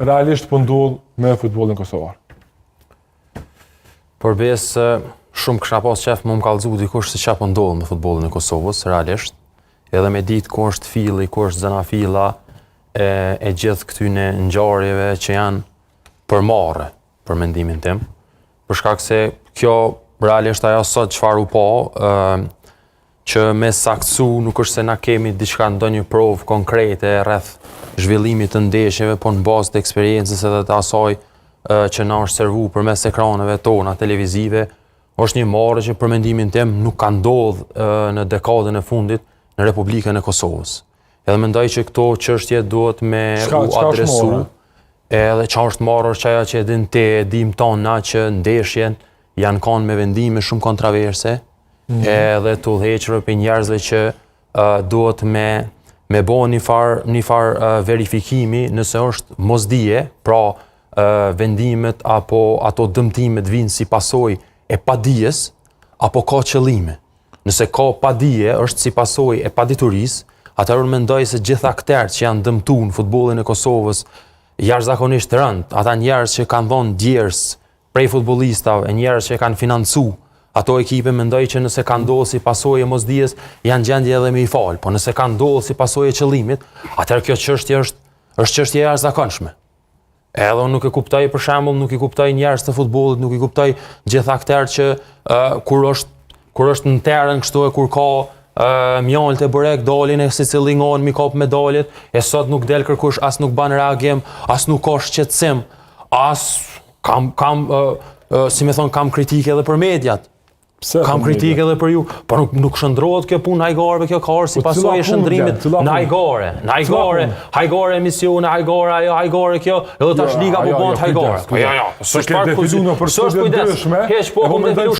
realisht po ndodh me futbollin kosovar? Përbes shumë kisha pas qef më kallëzu dikush se çfarë po ndodh me futbollin e Kosovës realisht. Edhe me ditë ku është filli, ku është zanafilla e gjithë këtyne ngjarjeve që janë përmarrë për mendimin tim. Për shkak se kjo realisht ajo sot çfarë u po, që me saktësu nuk është se na kemi diçka ndonjë provë konkrete rreth zhvillimit të ndeshjeve, po në bazë të eksperiencës edhe të asaj që na është servu përmes ekraneve tona televizive, është një marrë që për mendimin tim nuk ka ndodhur në dekadën e fundit në Republikën e Kosovës. Edhe mendoj që këto çështje duhet me u adresu. Edhe çfarë është marrë është ajo që dim tona që ndeshjen janë kanë me vendime shumë kontroverse, edhe të udhëhequr për njerëzve që duhet me bo një farë verifikimi nëse është mosdije, pra vendimet apo ato dëmtimet vinë si pasojë e padijes apo ka qëllime. Nëse ka padije është si pasojë e paditurisë, atëherë unë mendoj se gjitha këtert që janë dëmtuar në futbollin e Kosovës jashtëzakonisht rënd, ata njerëz që kanë dhënë djers prej futbollistave, njerëz që kanë financu ato ekipe, mendoj që nëse kanë ndodhur si pasojë e mosdijes, janë gjendje edhe me i fal, po nëse kanë ndodhur si pasojë e qëllimit, atëherë kjo çështje është çështje e jashtëzakonshme. Edhe unë nuk e kuptoj, për shembull, nuk i kuptoj njerëz të futbollit, nuk i kuptoj gjitha këtert që kur është në terren kështu e kur ka mjaltë e burek dalin e secili ngon mi kap medaljet, e sot nuk del kërkush, as nuk ban reagim, as nuk ka shqetësim, as si më thon kam kritike edhe për mediat. Kam kritike edhe për ju, por nuk shndrohet kjo punë hajgareve, kjo ka si pasojë e shndrimit në hajgare emisione, hajgare ajo, hajgare kjo, edhe tash liga po bëhet hajgare. Jo, s'është kujdes. Heq po